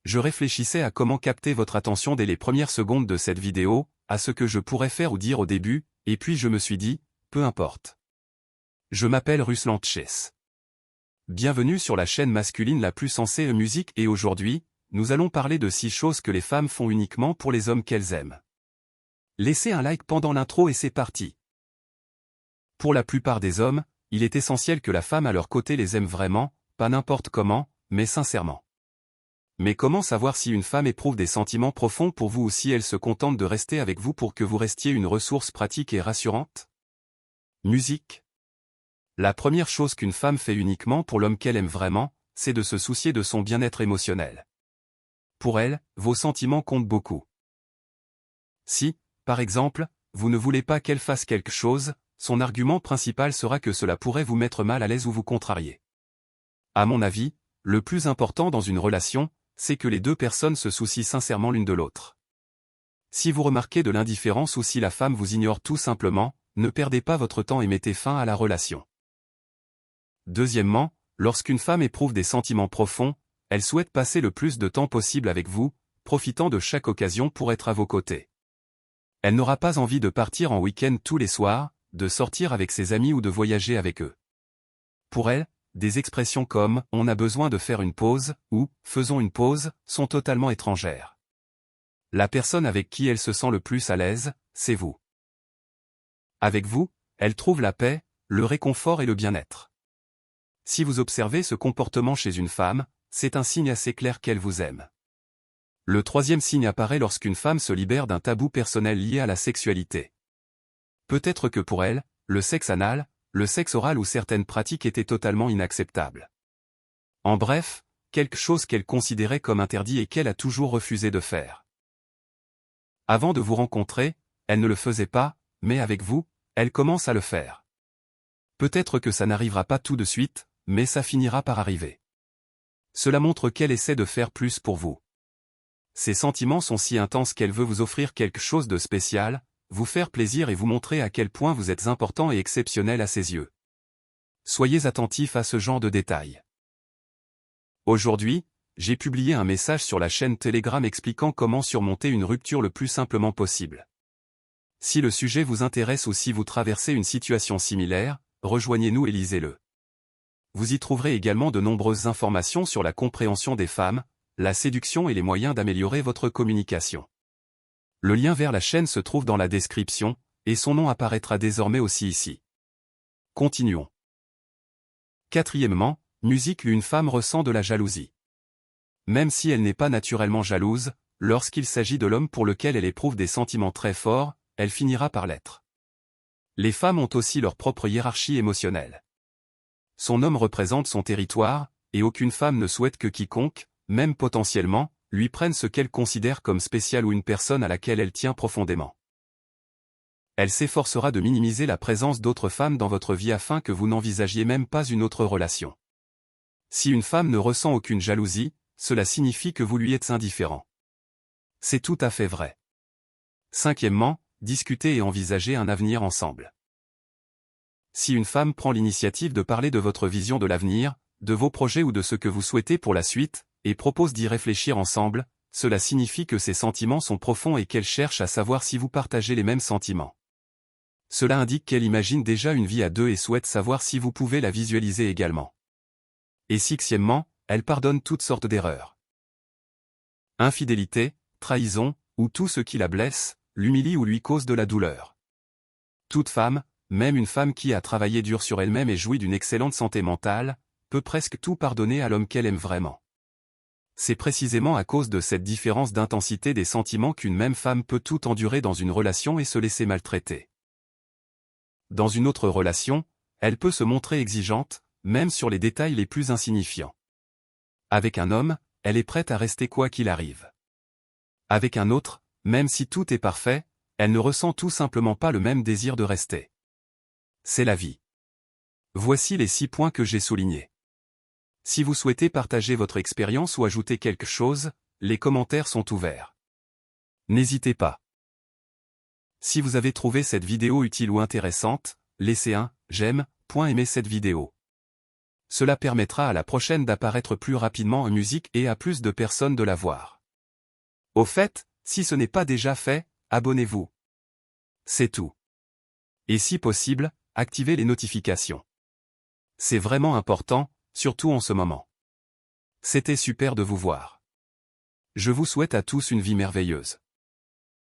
Je réfléchissais à comment capter votre attention dès les premières secondes de cette vidéo, à ce que je pourrais faire ou dire au début, et puis je me suis dit, peu importe. Je m'appelle Ruslan Tchess. Bienvenue sur la chaîne masculine la plus sensée musique et aujourd'hui, nous allons parler de 6 choses que les femmes font uniquement pour les hommes qu'elles aiment. Laissez un like pendant l'intro et c'est parti. Pour la plupart des hommes, il est essentiel que la femme à leur côté les aime vraiment, pas n'importe comment, mais sincèrement. Mais comment savoir si une femme éprouve des sentiments profonds pour vous ou si elle se contente de rester avec vous pour que vous restiez une ressource pratique et rassurante? Musique. La première chose qu'une femme fait uniquement pour l'homme qu'elle aime vraiment, c'est de se soucier de son bien-être émotionnel. Pour elle, vos sentiments comptent beaucoup. Si, par exemple, vous ne voulez pas qu'elle fasse quelque chose, son argument principal sera que cela pourrait vous mettre mal à l'aise ou vous contrarier. À mon avis, le plus important dans une relation, c'est que les deux personnes se soucient sincèrement l'une de l'autre. Si vous remarquez de l'indifférence ou si la femme vous ignore tout simplement, ne perdez pas votre temps et mettez fin à la relation. Deuxièmement, lorsqu'une femme éprouve des sentiments profonds, elle souhaite passer le plus de temps possible avec vous, profitant de chaque occasion pour être à vos côtés. Elle n'aura pas envie de partir en week-end tous les soirs, de sortir avec ses amis ou de voyager avec eux. Pour elle, des expressions comme « on a besoin de faire une pause » ou « faisons une pause » sont totalement étrangères. La personne avec qui elle se sent le plus à l'aise, c'est vous. Avec vous, elle trouve la paix, le réconfort et le bien-être. Si vous observez ce comportement chez une femme, c'est un signe assez clair qu'elle vous aime. Le troisième signe apparaît lorsqu'une femme se libère d'un tabou personnel lié à la sexualité. Peut-être que pour elle, le sexe anal, le sexe oral ou certaines pratiques étaient totalement inacceptables. En bref, quelque chose qu'elle considérait comme interdit et qu'elle a toujours refusé de faire. Avant de vous rencontrer, elle ne le faisait pas, mais avec vous, elle commence à le faire. Peut-être que ça n'arrivera pas tout de suite, mais ça finira par arriver. Cela montre qu'elle essaie de faire plus pour vous. Ses sentiments sont si intenses qu'elle veut vous offrir quelque chose de spécial, vous faire plaisir et vous montrer à quel point vous êtes important et exceptionnel à ses yeux. Soyez attentifs à ce genre de détails. Aujourd'hui, j'ai publié un message sur la chaîne Telegram expliquant comment surmonter une rupture le plus simplement possible. Si le sujet vous intéresse ou si vous traversez une situation similaire, rejoignez-nous et lisez-le. Vous y trouverez également de nombreuses informations sur la compréhension des femmes, la séduction et les moyens d'améliorer votre communication. Le lien vers la chaîne se trouve dans la description, et son nom apparaîtra désormais aussi ici. Continuons. Quatrièmement, musique. Une femme ressent de la jalousie. Même si elle n'est pas naturellement jalouse, lorsqu'il s'agit de l'homme pour lequel elle éprouve des sentiments très forts, elle finira par l'être. Les femmes ont aussi leur propre hiérarchie émotionnelle. Son homme représente son territoire, et aucune femme ne souhaite que quiconque, même potentiellement, lui prenne ce qu'elle considère comme spécial ou une personne à laquelle elle tient profondément. Elle s'efforcera de minimiser la présence d'autres femmes dans votre vie afin que vous n'envisagiez même pas une autre relation. Si une femme ne ressent aucune jalousie, cela signifie que vous lui êtes indifférent. C'est tout à fait vrai. Cinquièmement, discuter et envisager un avenir ensemble. Si une femme prend l'initiative de parler de votre vision de l'avenir, de vos projets ou de ce que vous souhaitez pour la suite, et propose d'y réfléchir ensemble, cela signifie que ses sentiments sont profonds et qu'elle cherche à savoir si vous partagez les mêmes sentiments. Cela indique qu'elle imagine déjà une vie à deux et souhaite savoir si vous pouvez la visualiser également. Et sixièmement, elle pardonne toutes sortes d'erreurs. Infidélité, trahison, ou tout ce qui la blesse, l'humilie ou lui cause de la douleur. Toute femme, même une femme qui a travaillé dur sur elle-même et jouit d'une excellente santé mentale, peut presque tout pardonner à l'homme qu'elle aime vraiment. C'est précisément à cause de cette différence d'intensité des sentiments qu'une même femme peut tout endurer dans une relation et se laisser maltraiter. Dans une autre relation, elle peut se montrer exigeante, même sur les détails les plus insignifiants. Avec un homme, elle est prête à rester quoi qu'il arrive. Avec un autre, même si tout est parfait, elle ne ressent tout simplement pas le même désir de rester. C'est la vie. Voici les 6 points que j'ai soulignés. Si vous souhaitez partager votre expérience ou ajouter quelque chose, les commentaires sont ouverts. N'hésitez pas. Si vous avez trouvé cette vidéo utile ou intéressante, laissez un « j'aime » pour aimer cette vidéo. cela permettra à la prochaine d'apparaître plus rapidement en musique et à plus de personnes de la voir. Au fait, si ce n'est pas déjà fait, abonnez-vous. C'est tout. Et si possible, activez les notifications. C'est vraiment important, surtout en ce moment. C'était super de vous voir. Je vous souhaite à tous une vie merveilleuse.